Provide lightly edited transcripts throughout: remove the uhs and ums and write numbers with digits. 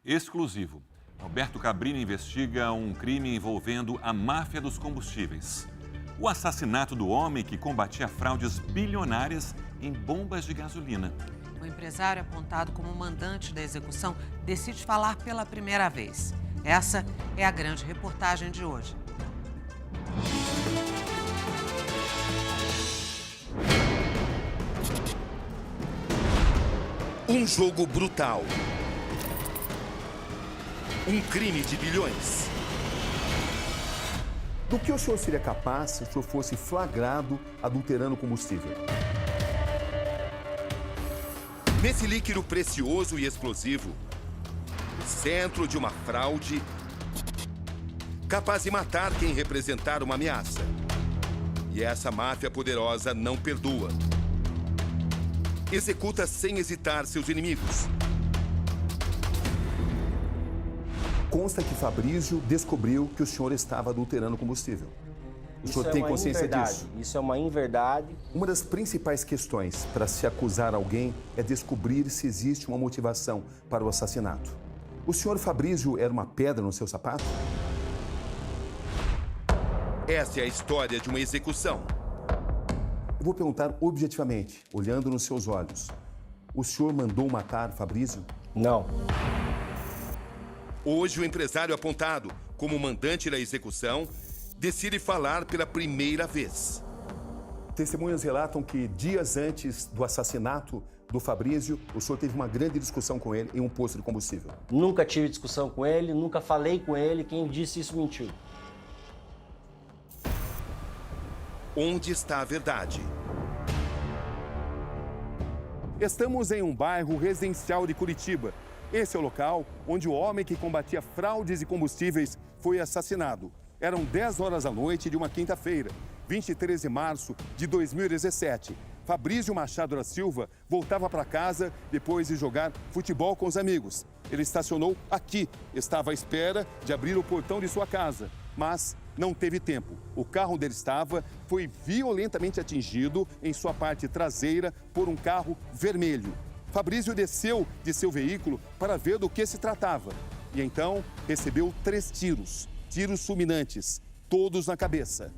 exclusivo. Alberto Cabrini investiga um crime envolvendo a máfia dos combustíveis. O assassinato do homem que combatia fraudes bilionárias em bombas de gasolina. O empresário apontado como mandante da execução decide falar pela primeira vez. Essa é a grande reportagem de hoje. Um jogo brutal. Um crime de bilhões. Do que o senhor seria capaz se o senhor fosse flagrado adulterando combustível? Nesse líquido precioso e explosivo, no centro de uma fraude capaz de matar quem representar uma ameaça. E essa máfia poderosa não perdoa. Executa sem hesitar seus inimigos. Consta que Fabrício descobriu que o senhor estava adulterando combustível. O senhor tem consciência disso? Isso é uma inverdade. Uma das principais questões para se acusar alguém é descobrir se existe uma motivação para o assassinato. O senhor Fabrício era uma pedra no seu sapato? Essa é a história de uma execução. Eu vou perguntar objetivamente, olhando nos seus olhos. O senhor mandou matar Fabrício? Não. Hoje, o empresário apontado como mandante da execução decide falar pela primeira vez. Testemunhas relatam que dias antes do assassinato do Fabrício, o senhor teve uma grande discussão com ele em um posto de combustível. Nunca tive discussão com ele, nunca falei com ele. Quem disse isso mentiu. Onde está a verdade? Estamos em um bairro residencial de Curitiba. Esse é o local onde o homem que combatia fraudes e combustíveis foi assassinado. Eram 10 horas da noite de uma quinta-feira, 23 de março de 2017. Fabrício Machado da Silva voltava para casa depois de jogar futebol com os amigos. Ele estacionou aqui, estava à espera de abrir o portão de sua casa, mas não teve tempo. O carro onde ele estava foi violentamente atingido em sua parte traseira por um carro vermelho. Fabrício desceu de seu veículo para ver do que se tratava. E então recebeu 3 tiros, tiros fulminantes, todos na cabeça.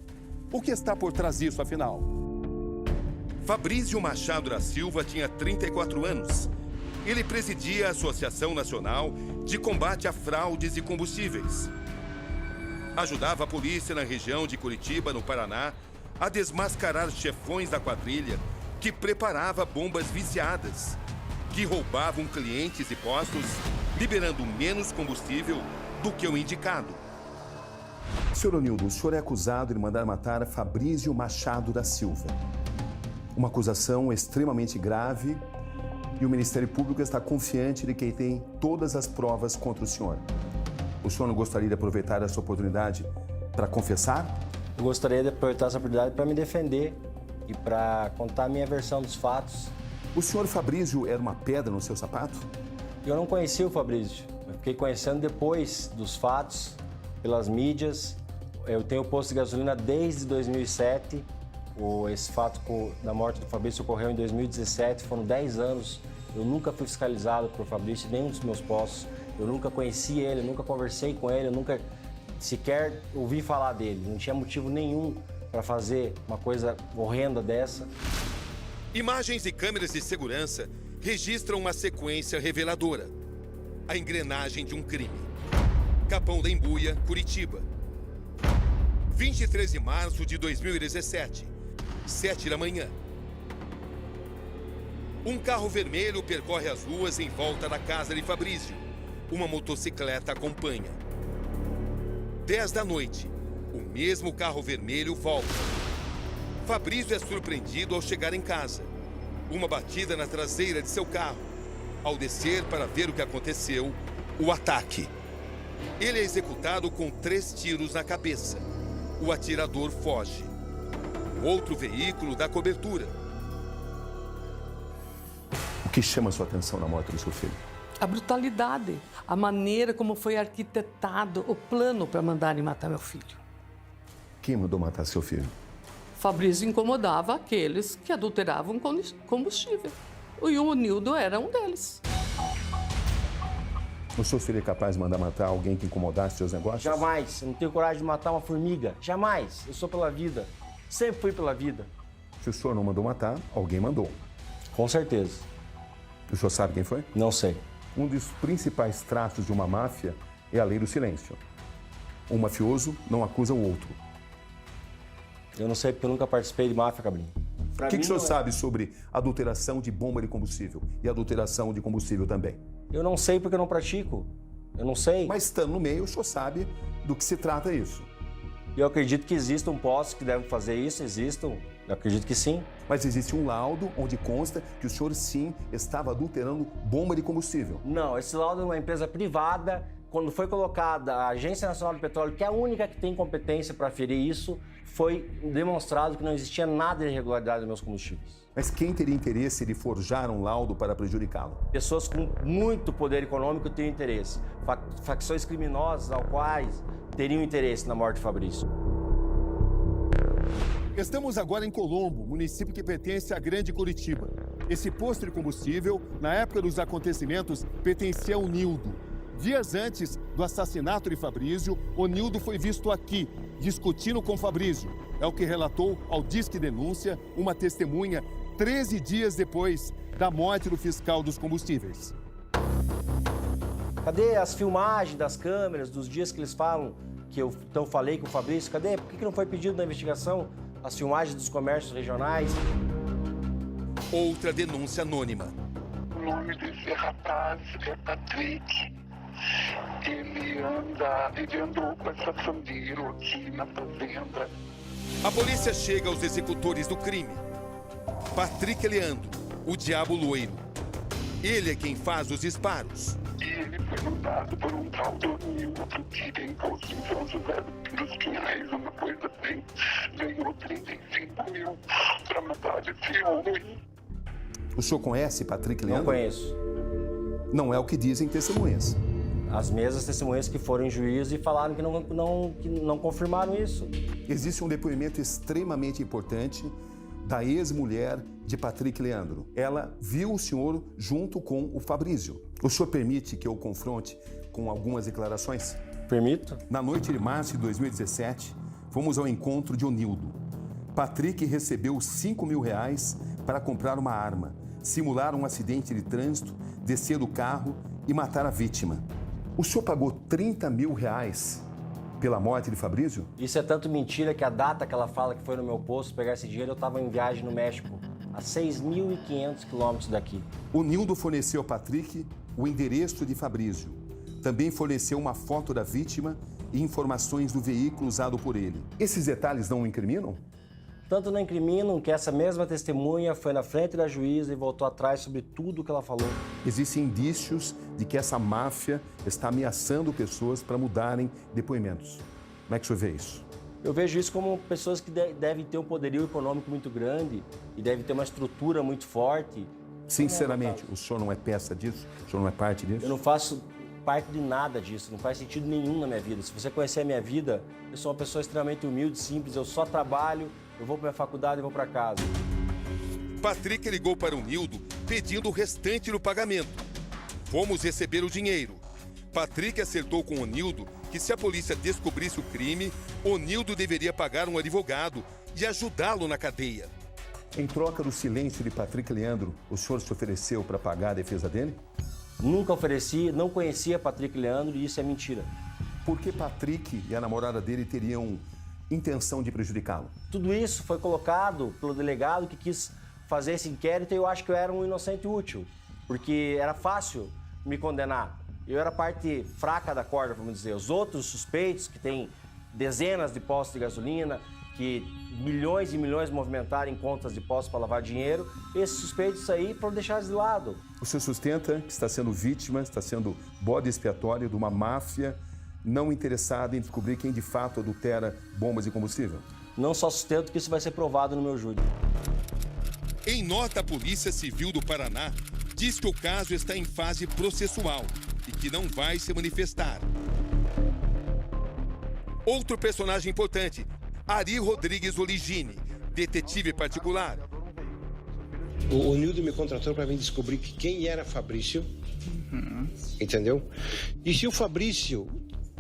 O que está por trás disso, afinal? Fabrício Machado da Silva tinha 34 anos. Ele presidia a Associação Nacional de Combate a Fraudes e Combustíveis. Ajudava a polícia na região de Curitiba, no Paraná, a desmascarar chefões da quadrilha que preparava bombas viciadas, que roubavam clientes e postos, liberando menos combustível do que o indicado. Senhor Onildo, o senhor é acusado de mandar matar Fabrício Machado da Silva. Uma acusação extremamente grave e o Ministério Público está confiante de que tem todas as provas contra o senhor. O senhor não gostaria de aproveitar essa oportunidade para confessar? Eu gostaria de aproveitar essa oportunidade para me defender e para contar a minha versão dos fatos. O senhor Fabrício era uma pedra no seu sapato? Eu não conhecia o Fabrício. Eu fiquei conhecendo depois dos fatos, pelas mídias. Eu tenho posto de gasolina desde 2007. Esse fato da morte do Fabrício ocorreu em 2017. Foram 10 anos. Eu nunca fui fiscalizado por Fabrício em nenhum dos meus postos. Eu nunca conheci ele, nunca conversei com ele, eu nunca sequer ouvi falar dele. Não tinha motivo nenhum para fazer uma coisa horrenda dessa. Imagens e câmeras de segurança registram uma sequência reveladora. A engrenagem de um crime. Capão da Embuia, Curitiba. 23 de março de 2017, 7 da manhã. Um carro vermelho percorre as ruas em volta da casa de Fabrício. Uma motocicleta acompanha. 10 da noite, o mesmo carro vermelho volta. Fabrício é surpreendido ao chegar em casa. Uma batida na traseira de seu carro. Ao descer para ver o que aconteceu, o ataque. Ele é executado com 3 tiros na cabeça. O atirador foge. Outro veículo dá cobertura. O que chama a sua atenção na morte do seu filho? A brutalidade, a maneira como foi arquitetado o plano para mandarem matar meu filho. Quem mandou matar seu filho? Fabrício incomodava aqueles que adulteravam combustível. E o Onildo era um deles. O senhor seria capaz de mandar matar alguém que incomodasse seus negócios? Jamais. Eu não tenho coragem de matar uma formiga. Jamais. Eu sou pela vida. Sempre fui pela vida. Se o senhor não mandou matar, alguém mandou. Com certeza. O senhor sabe quem foi? Não sei. Um dos principais traços de uma máfia é a lei do silêncio. Um mafioso não acusa o outro. Eu não sei porque eu nunca participei de máfia, Cabrinho. O que o senhor sabe sobre adulteração de bomba de combustível e adulteração de combustível também? Eu não sei porque eu não pratico. Eu não sei. Mas estando no meio, o senhor sabe do que se trata isso. E eu acredito que existam postos que devem fazer isso, existam. Eu acredito que sim. Mas existe um laudo onde consta que o senhor, sim, estava adulterando bomba de combustível. Não, esse laudo é uma empresa privada. Quando foi colocada a Agência Nacional do Petróleo, que é a única que tem competência para aferir isso, foi demonstrado que não existia nada de irregularidade nos meus combustíveis. Mas quem teria interesse de forjar um laudo para prejudicá-lo? Pessoas com muito poder econômico têm interesse. Facções criminosas ao quais teriam interesse na morte de Fabrício. Estamos agora em Colombo, município que pertence à Grande Curitiba. Esse posto de combustível, na época dos acontecimentos, pertencia ao Nildo. Dias antes do assassinato de Fabrício, o Nildo foi visto aqui, discutindo com Fabrício. É o que relatou ao Disque Denúncia uma testemunha 13 dias depois da morte do fiscal dos combustíveis. Cadê as filmagens das câmeras, dos dias que eles falam que eu então falei com o Fabrício? Cadê? Por que não foi pedido na investigação as filmagens dos comércios regionais? Outra denúncia anônima. O nome desse rapaz é Patrick. Ele andou com essa família aqui na fazenda. A polícia chega aos executores do crime. Patrick Leandro, o Diabo Loiro. Ele é quem faz os disparos. E ele foi mandado por um tal do Nildo que tem posto em São José dos Pinhais, uma coisa assim. Ganhou 35 mil para matar esse homem. O senhor conhece Patrick Leandro? Não conheço. Não é o que dizem testemunhas. As mesmas testemunhas que foram em juízo e falaram que não confirmaram isso. Existe um depoimento extremamente importante da ex-mulher de Patrick Leandro. Ela viu o senhor junto com o Fabrício. O senhor permite que eu confronte com algumas declarações? Permito? Na noite de março de 2017, fomos ao encontro de Onildo. Patrick recebeu 5 mil reais para comprar uma arma, simular um acidente de trânsito, descer do carro e matar a vítima. O senhor pagou 30 mil reais pela morte de Fabrício? Isso é tanto mentira que a data que ela fala que foi no meu posto pegar esse dinheiro, eu estava em viagem no México, a 6.500 quilômetros daqui. O Nildo forneceu a Patrick o endereço de Fabrício. Também forneceu uma foto da vítima e informações do veículo usado por ele. Esses detalhes não o incriminam? Tanto não incriminam que essa mesma testemunha foi na frente da juíza e voltou atrás sobre tudo o que ela falou. Existem indícios de que essa máfia está ameaçando pessoas para mudarem depoimentos. Como é que o senhor vê isso? Eu vejo isso como pessoas que devem ter um poderio econômico muito grande e devem ter uma estrutura muito forte. Sinceramente, o senhor não é peça disso? O senhor não é parte disso? Eu não faço parte de nada disso, não faz sentido nenhum na minha vida. Se você conhecer a minha vida, eu sou uma pessoa extremamente humilde, simples, eu só trabalho, eu vou para minha faculdade e vou para casa. Patrick ligou para o Nildo pedindo o restante do pagamento. Fomos receber o dinheiro. Patrick acertou com o Nildo que se a polícia descobrisse o crime, o Nildo deveria pagar um advogado e ajudá-lo na cadeia. Em troca do silêncio de Patrick Leandro, o senhor se ofereceu para pagar a defesa dele? Nunca ofereci, não conhecia Patrick Leandro e isso é mentira. Por que Patrick e a namorada dele teriam intenção de prejudicá-lo? Tudo isso foi colocado pelo delegado que quis fazer esse inquérito e eu acho que eu era um inocente útil, porque era fácil me condenar. Eu era a parte fraca da corda, vamos dizer. Os outros suspeitos, que têm dezenas de postos de gasolina, que milhões e milhões movimentaram em contas de postos para lavar dinheiro, esses suspeitos aí foram deixados de lado. O senhor sustenta que está sendo vítima, está sendo bode expiatório de uma máfia não interessada em descobrir quem de fato adultera bombas de combustível? Não só sustento que isso vai ser provado no meu júri. Em nota, a Polícia Civil do Paraná diz que o caso está em fase processual e que não vai se manifestar. Outro personagem importante, Ari Rodrigues Oligini, detetive particular. O Nildo me contratou para vir descobrir quem era Fabrício, entendeu? E se o Fabrício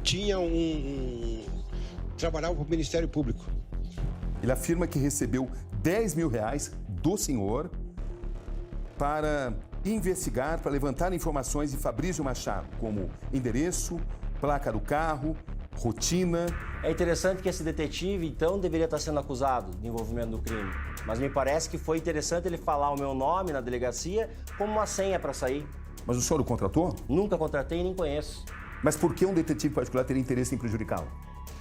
tinha trabalhava para o Ministério Público. Ele afirma que recebeu 10 mil reais do senhor para investigar, para levantar informações de Fabrício Machado, como endereço, placa do carro, rotina. É interessante que esse detetive, então, deveria estar sendo acusado de envolvimento no crime. Mas me parece que foi interessante ele falar o meu nome na delegacia como uma senha para sair. Mas o senhor o contratou? Nunca contratei e nem conheço. Mas por que um detetive particular teria interesse em prejudicá-lo?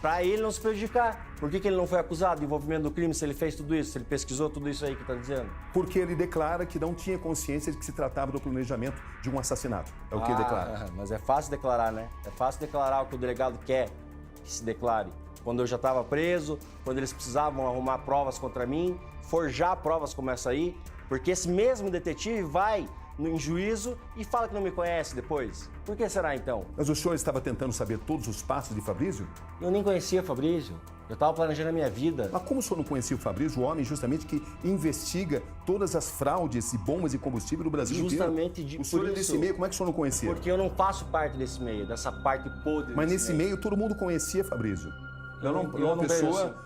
Para ele não se prejudicar. Por que ele não foi acusado de envolvimento no crime se ele fez tudo isso, se ele pesquisou tudo isso aí que está dizendo? Porque ele declara que não tinha consciência de que se tratava do planejamento de um assassinato. É o que ele declara. Mas é fácil declarar, né? É fácil declarar o que o delegado quer que se declare. Quando eu já estava preso, quando eles precisavam arrumar provas contra mim, forjar provas como essa aí, porque esse mesmo detetive vai em juízo e fala que não me conhece depois. Por que será então? Mas o senhor estava tentando saber todos os passos de Fabrício? Eu nem conhecia Fabrício. Eu estava planejando a minha vida. Mas como o senhor não conhecia o Fabrício, o homem justamente que investiga todas as fraudes de bombas e combustível do Brasil justamente inteiro? O senhor é desse meio, como é que o senhor não conhecia? Porque eu não faço parte desse meio, dessa parte podre. Mas nesse meio todo mundo conhecia Fabrício. Era uma pessoa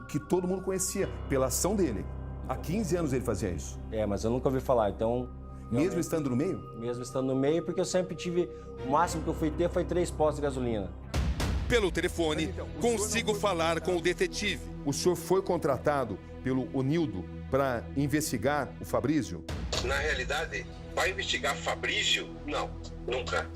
que todo mundo conhecia pela ação dele. Há 15 anos ele fazia isso. É, mas eu nunca ouvi falar, então... Mesmo estando no meio? Mesmo estando no meio, porque eu sempre tive... O máximo que eu fui ter foi 3 postos de gasolina. Pelo telefone, consigo falar com o detetive. O senhor foi contratado pelo Onildo para investigar o Fabrício? Na realidade, para investigar Fabrício, não, nunca.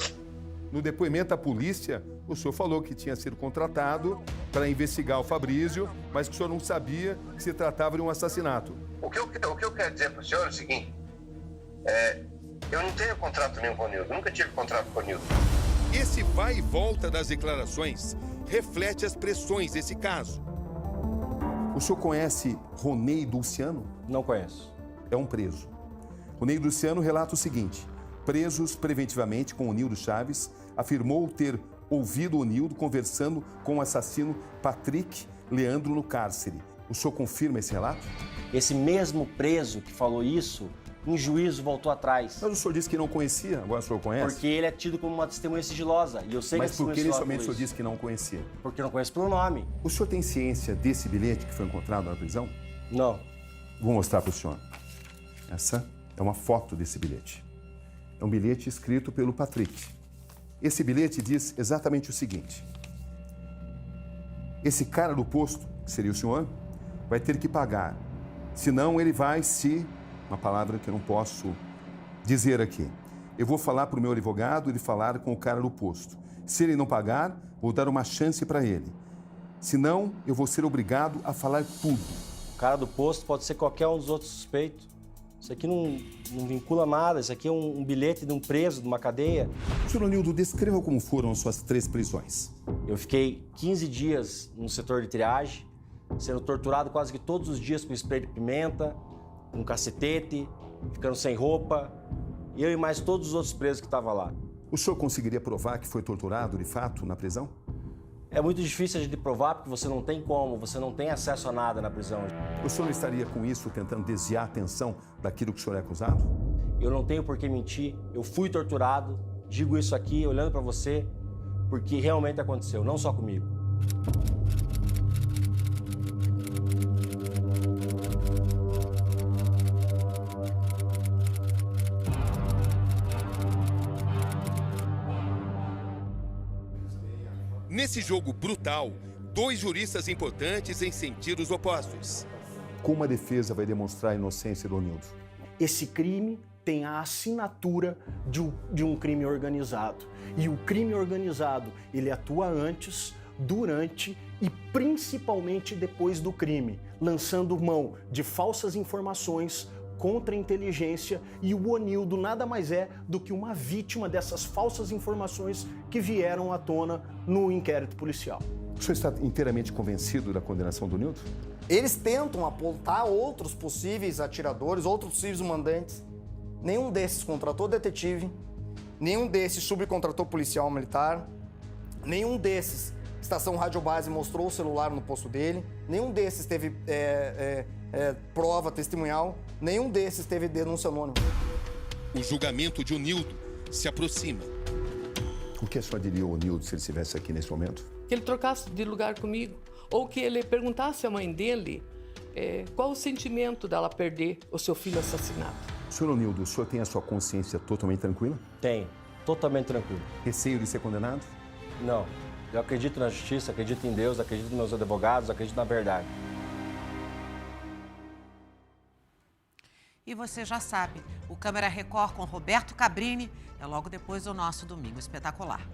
No depoimento à polícia, o senhor falou que tinha sido contratado para investigar o Fabrício, mas que o senhor não sabia que se tratava de um assassinato. O que eu quero dizer para o senhor é o seguinte, eu não tenho contrato nenhum com o Nildo, nunca tive contrato com o Nildo. Esse vai e volta das declarações reflete as pressões desse caso. O senhor conhece Ronei Dulciano? Não conheço. É um preso. Ronei Dulciano relata o seguinte: presos preventivamente com Onildo Chaves, afirmou ter ouvido Onildo conversando com o assassino Patrick Leandro no cárcere. O senhor confirma esse relato? Esse mesmo preso que falou isso, em juízo voltou atrás. Mas o senhor disse que não conhecia, agora o senhor conhece? Porque ele é tido como uma testemunha sigilosa. E eu sei Mas que por que inicialmente o senhor disse que não conhecia? Porque eu não conheço pelo nome. O senhor tem ciência desse bilhete que foi encontrado na prisão? Não. Vou mostrar para o senhor. Essa é uma foto desse bilhete. É um bilhete escrito pelo Patrick. Esse bilhete diz exatamente o seguinte: esse cara do posto, que seria o senhor, vai ter que pagar. Senão ele vai se... Uma palavra que eu não posso dizer aqui. Eu vou falar para o meu advogado, ele falar com o cara do posto. Se ele não pagar, vou dar uma chance para ele. Senão, eu vou ser obrigado a falar tudo. O cara do posto pode ser qualquer um dos outros suspeitos. Isso aqui não vincula nada, isso aqui é um bilhete de um preso, de uma cadeia. Senhor Onildo, descreva como foram as suas 3 prisões. Eu fiquei 15 dias no setor de triagem, sendo torturado quase que todos os dias com spray de pimenta, com cacetete, ficando sem roupa. Eu e mais todos os outros presos que estavam lá. O senhor conseguiria provar que foi torturado, de fato, na prisão? É muito difícil de provar porque você não tem como, você não tem acesso a nada na prisão. O senhor não estaria com isso tentando desviar a atenção daquilo que o senhor é acusado? Eu não tenho por que mentir, eu fui torturado, digo isso aqui olhando para você, porque realmente aconteceu, não só comigo. Nesse jogo brutal, 2 juristas importantes em sentidos opostos. Como a defesa vai demonstrar a inocência do Onildo? Esse crime tem a assinatura de um crime organizado. E o crime organizado, ele atua antes, durante e principalmente depois do crime, lançando mão de falsas informações contra a inteligência, e o Onildo nada mais é do que uma vítima dessas falsas informações que vieram à tona no inquérito policial. O senhor está inteiramente convencido da condenação do Onildo? Eles tentam apontar outros possíveis atiradores, outros possíveis mandantes. Nenhum desses contratou detetive, nenhum desses subcontratou policial militar, nenhum desses, estação radiobase, mostrou o celular no posto dele, nenhum desses teve prova testemunhal. Nenhum desses teve denúncia anônima. O julgamento de Onildo se aproxima. O que a senhora diria ao Onildo se ele estivesse aqui nesse momento? Que ele trocasse de lugar comigo, ou que ele perguntasse à mãe dele qual o sentimento dela perder o seu filho assassinado. Senhor Onildo, o senhor tem a sua consciência totalmente tranquila? Tenho, totalmente tranquilo. Receio de ser condenado? Não, eu acredito na justiça, acredito em Deus, acredito nos meus advogados, acredito na verdade. E você já sabe, o Câmera Record com Roberto Cabrini é logo depois do nosso Domingo Espetacular.